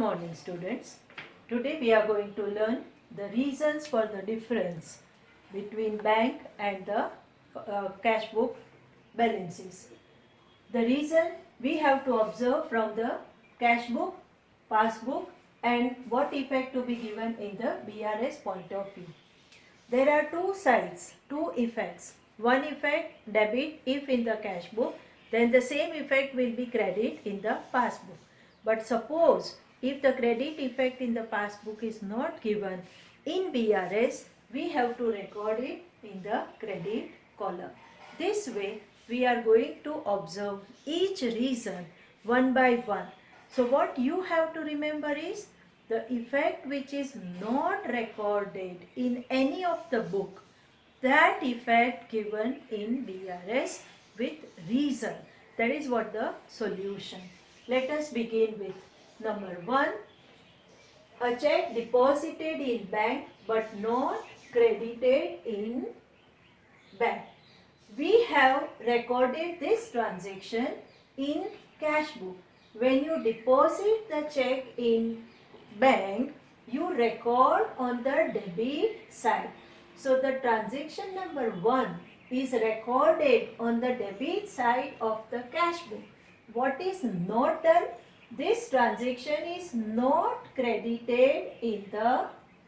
morning, students. Today we are going to learn the reasons for the difference between bank and the cash book balances. The reason we have to observe from the cash book, passbook and what effect to be given in the BRS point of view. There are two sides, two effects. One effect debit if in the cash book, then the same effect will be credit in the passbook. But suppose if the credit effect in the passbook is not given in BRS, we have to record it in the credit column. This way we are going to observe each reason one by one. So what you have to remember is the effect which is not recorded in any of the book, that effect given in BRS with reason. That is what the solution. Let us begin with number 1. A check deposited in bank but not credited in bank. We have recorded this transaction in cash book. When you deposit the check in bank, you record on the debit side. So the transaction number 1 is recorded on the debit side of the cash book. What is not done? This transaction is not credited in the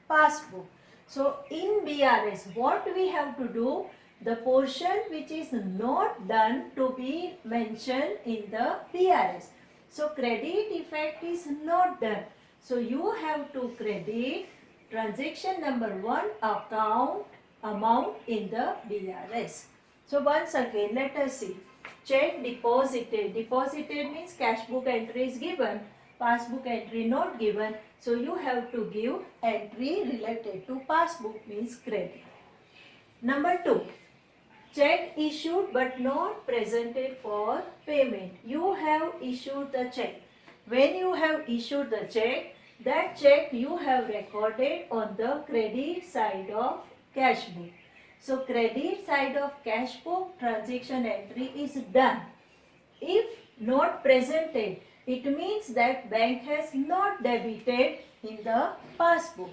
passbook. So in BRS, what we have to do? The portion which is not done to be mentioned in the BRS. So credit effect is not done. So you have to credit transaction number 1 account amount in the BRS. So once again let us see. Check deposited. Deposited means cash book entry is given, passbook entry not given. So you have to give entry related to passbook means credit. Number 2. Check issued but not presented for payment. You have issued the check. When you have issued the check, that check you have recorded on the credit side of cash book. So credit side of cash book transaction entry is done. If not presented, it means that bank has not debited in the passbook.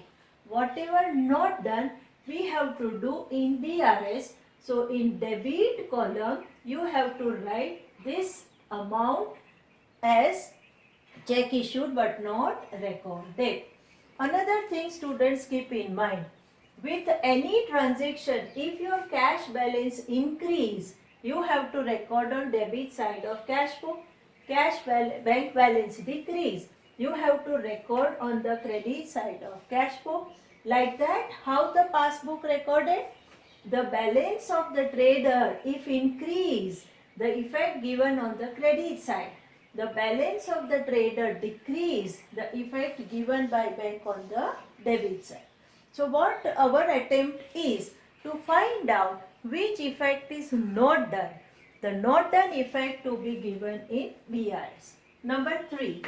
Whatever not done, we have to do in BRS. So in debit column, you have to write this amount as check issued but not recorded. Another thing students keep in mind, with any transaction, if your cash balance increase, you have to record on debit side of cash book. Bank balance decrease, you have to record on the credit side of cash book. Like that, how the passbook recorded? The balance of the trader, if increase, the effect given on the credit side. The balance of the trader decrease, the effect given by bank on the debit side. So what our attempt is to find out which effect is not done. The not done effect to be given in BRS. Number 3.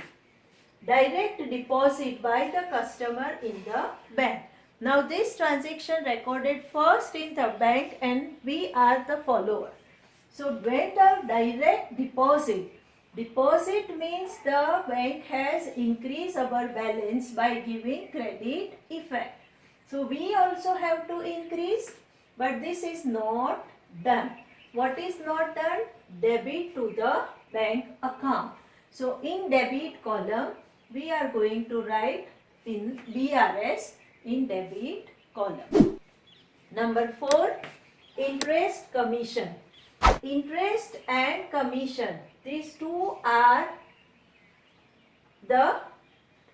Direct deposit by the customer in the bank. Now this transaction recorded first in the bank and we are the follower. So when the direct deposit means the bank has increased our balance by giving credit effect. So we also have to increase, but this is not done. What is not done? Debit to the bank account. So in debit column, we are going to write in BRS in debit column. Number 4, interest commission. Interest and commission, these two are the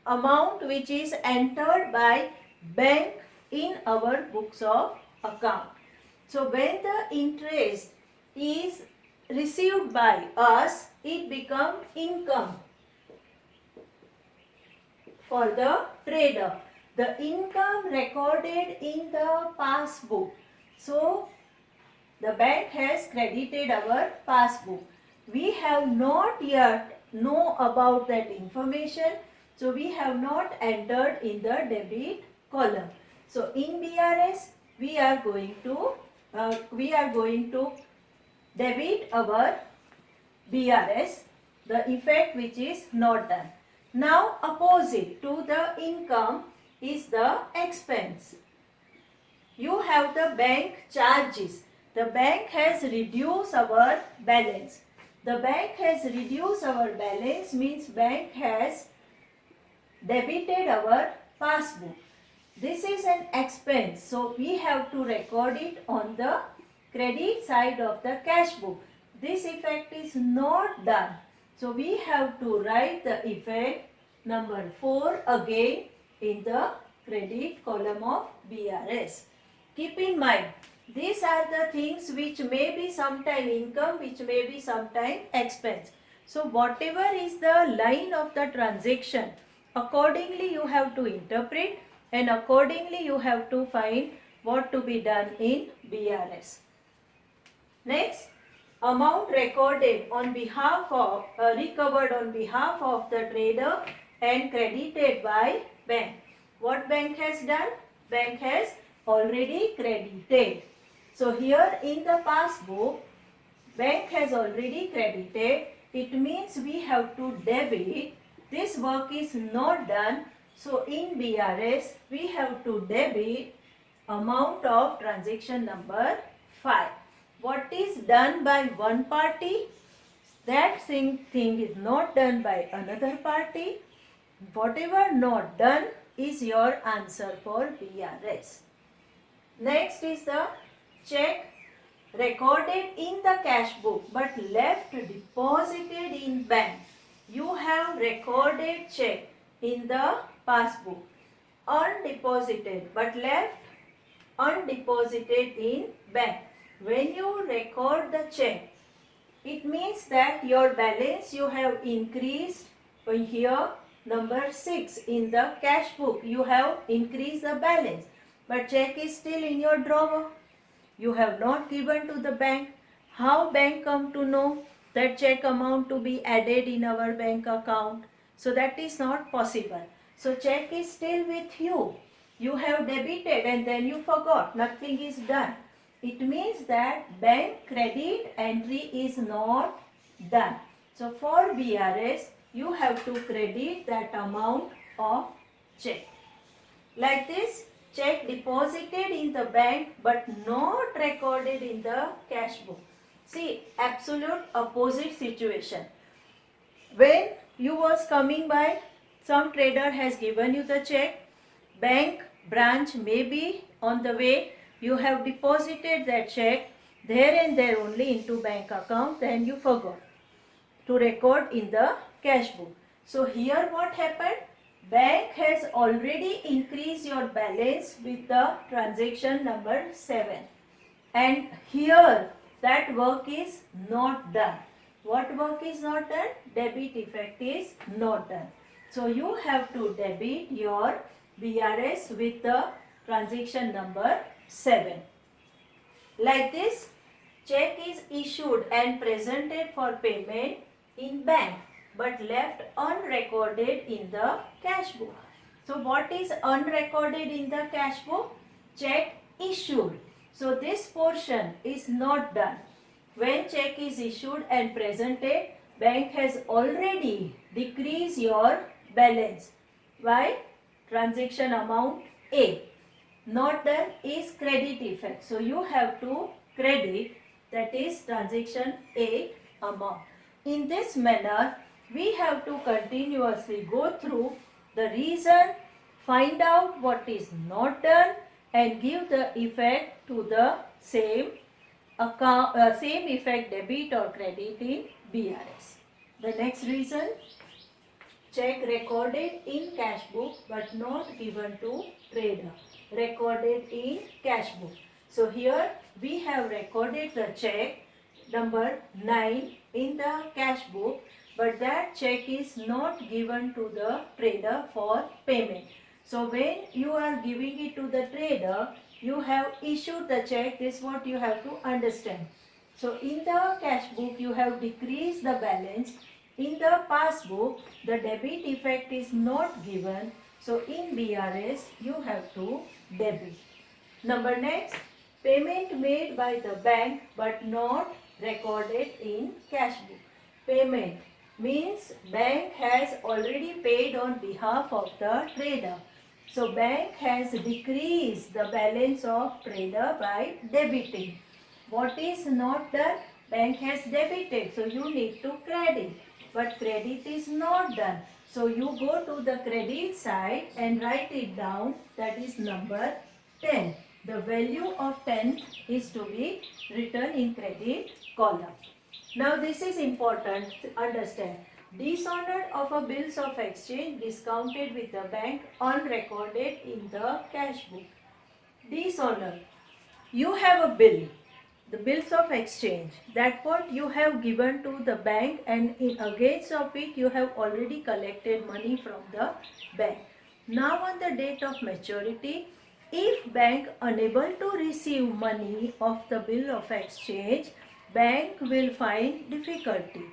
amount which is entered by bank in our books of account. So when the interest is received by us, it becomes income for the trader. The income recorded in the passbook. So the bank has credited our passbook. We have not yet know about that information. So we have not entered in the debit column. So in BRS, we are going to debit our BRS, the effect which is not done. Now opposite to the income is the expense. You have the bank charges. The bank has reduced our balance. The bank has reduced our balance means bank has debited our passbook. This is an expense, so we have to record it on the credit side of the cash book. This effect is not done, so we have to write the effect number 4 again in the credit column of BRS. Keep in mind, these are the things which may be sometime income, which may be sometime expense. So whatever is the line of the transaction, accordingly you have to interpret and accordingly you have to find what to be done in BRS. Next, amount recorded on behalf of, recovered on behalf of the trader and credited by bank. What bank has done? Bank has already credited. So here in the passbook, bank has already credited. It means we have to debit. This work is not done. So in BRS, we have to debit amount of transaction number 5. What is done by one party, that thing is not done by another party. Whatever not done is your answer for BRS. Next is the check recorded in the cash book but left deposited in bank. You have recorded check in the passbook, undeposited but left undeposited in bank. When you record the check, it means that your balance you have increased. Here number 6 in the cash book you have increased the balance, but check is still in your drawer. You have not given to the bank. How bank come to know that check amount to be added in our bank account? So that is not possible. So check is still with you. You have debited and then you forgot. Nothing is done. It means that bank credit entry is not done. So for BRS, you have to credit that amount of check. Like this, check deposited in the bank but not recorded in the cash book. See, absolute opposite situation. When you was coming by, some trader has given you the check, bank branch may be on the way, you have deposited that check there and there only into bank account, then you forgot to record in the cash book. So here what happened? Bank has already increased your balance with the transaction number 7. And here that work is not done. What work is not done? Debit effect is not done. So you have to debit your BRS with the transaction number 7. Like this, check is issued and presented for payment in bank but left unrecorded in the cash book. So what is unrecorded in the cash book? Check issued. So this portion is not done. When check is issued and presented, bank has already decreased your balance. Why? Transaction amount A. Not done is credit effect. So you have to credit, that is transaction A amount. In this manner, we have to continuously go through the reason, find out what is not done and give the effect to the same account, same effect debit or credit in BRS. The next reason, check recorded in cash book but not given to trader. Recorded in cash book. So here we have recorded the check number 9 in the cash book, but that check is not given to the trader for payment. So when you are giving it to the trader, you have issued the check. This is what you have to understand. So in the cash book you have decreased the balance. In the passbook the debit effect is not given. So in BRS you have to debit. Number next, payment made by the bank but not recorded in cash book. Payment means bank has already paid on behalf of the trader. So bank has decreased the balance of trader by debiting. What is not done? Bank has debited, so you need to credit. But credit is not done. So you go to the credit side and write it down. That is number 10. The value of 10 is to be written in credit column. Now this is important to understand. Dishonored of a bills of exchange discounted with the bank unrecorded in the cash book. Dishonor. You have a bill, the bills of exchange, that what you have given to the bank, and in against of it you have already collected money from the bank. Now on the date of maturity, if bank unable to receive money of the bill of exchange, bank will find difficulty.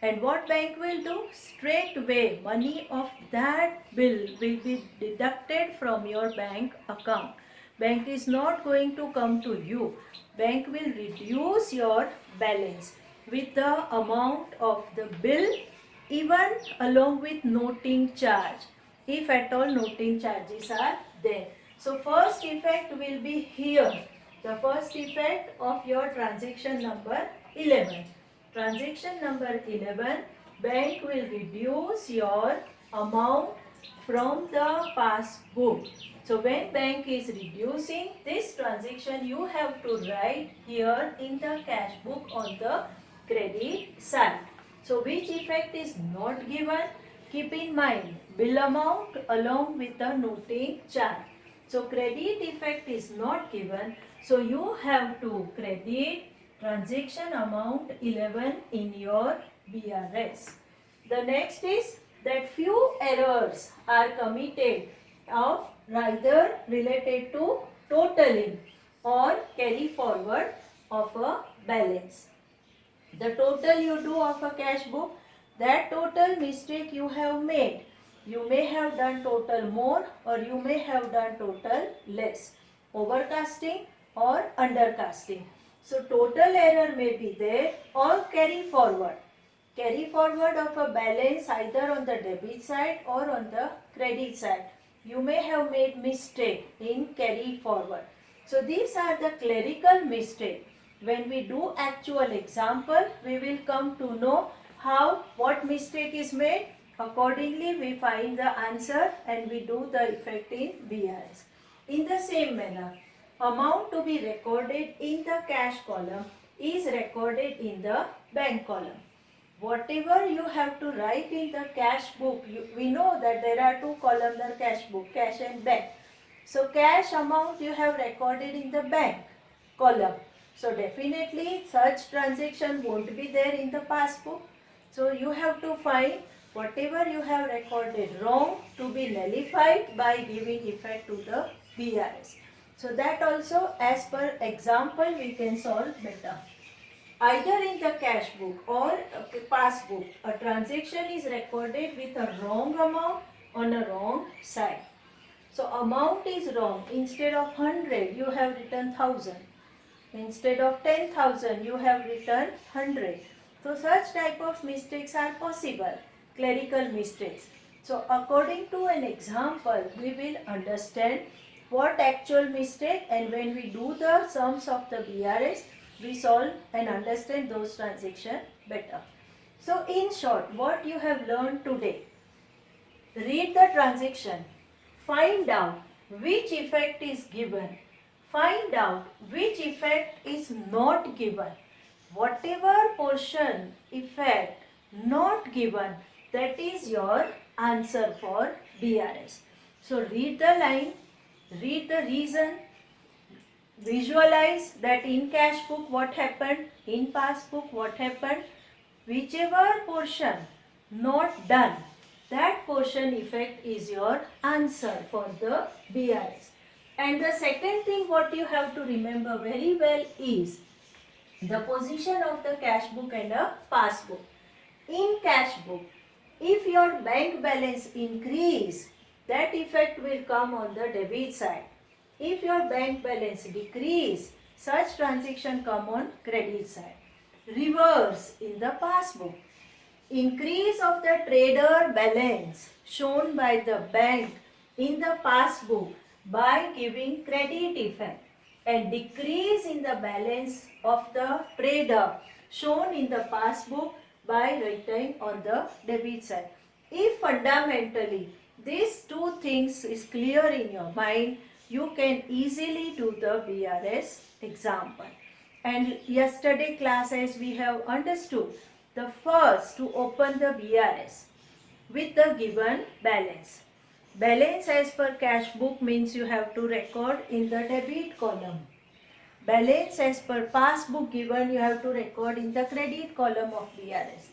And what bank will do? Straightway money of that bill will be deducted from your bank account. Bank is not going to come to you. Bank will reduce your balance with the amount of the bill, even along with noting charge, if at all noting charges are there. So first effect will be here. The first effect of your transaction number 11. Transaction number 11, bank will reduce your amount from the passbook. So when bank is reducing this transaction, you have to write here in the cash book on the credit side. So which effect is not given? Keep in mind bill amount along with the noting charge. So credit effect is not given. So you have to credit transaction amount 11 in your BRS. The next is that few errors are committed of rather related to totaling or carry forward of a balance. The total you do of a cash book, that total mistake you have made. You may have done total more or you may have done total less. Overcasting or undercasting. So total error may be there or carry forward. Carry forward of a balance either on the debit side or on the credit side. You may have made mistake in carry forward. So these are the clerical mistake. When we do actual example, we will come to know what mistake is made. Accordingly, we find the answer and we do the effect in BRS. In the same manner, amount to be recorded in the cash column is recorded in the bank column. Whatever you have to write in the cash book, we know that there are two columns in the cash book, cash and bank. So cash amount you have recorded in the bank column. So definitely such transaction won't be there in the passbook. So you have to find whatever you have recorded wrong to be nullified by giving effect to the BRS. So that also as per example we can solve better. Either in the cash book or passbook, a transaction is recorded with a wrong amount on a wrong side. So amount is wrong. Instead of 100, you have written 1000. Instead of 10,000, you have written 100. So such type of mistakes are possible, clerical mistakes. So according to an example, we will understand what actual mistake, and when we do the sums of the BRS, we solve and understand those transactions better. So in short, what you have learned today, read the transaction, find out which effect is given, find out which effect is not given. Whatever portion effect not given, that is your answer for BRS. So read the line, read the reason, visualize that in cash book what happened, in passbook what happened, whichever portion not done, that portion effect is your answer for the BRS. And the second thing what you have to remember very well is the position of the cash book and a passbook. In cash book, if your bank balance increase, that effect will come on the debit side. If your bank balance decrease, such transaction come on credit side. Reverse in the passbook. increase of the trader balance shown by the bank in the passbook by giving credit effect and decrease in the balance of the trader shown in the passbook by writing on the debit side. If fundamentally these two things is clear in your mind, you can easily do the BRS example. And yesterday class, as we have understood, the first to open the BRS with the given balance. Balance as per cash book means you have to record in the debit column. Balance as per passbook given, you have to record in the credit column of BRS.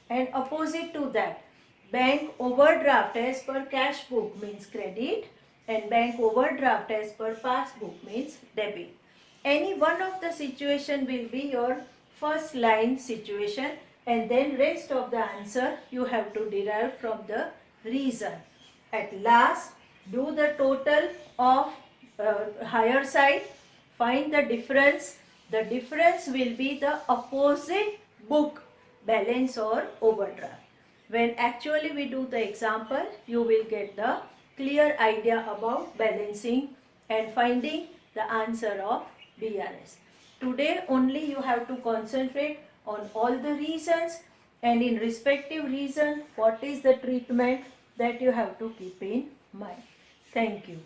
And opposite to that, bank overdraft as per cash book means credit and bank overdraft as per passbook means debit. Any one of the situation will be your first line situation, and then rest of the answer you have to derive from the reason. At last, do the total of higher side, find the difference. The difference will be the opposite book balance or overdraft. When actually we do the example, you will get the clear idea about balancing and finding the answer of BRS. Today only you have to concentrate on all the reasons, and in respective reason what is the treatment that you have to keep in mind. Thank you.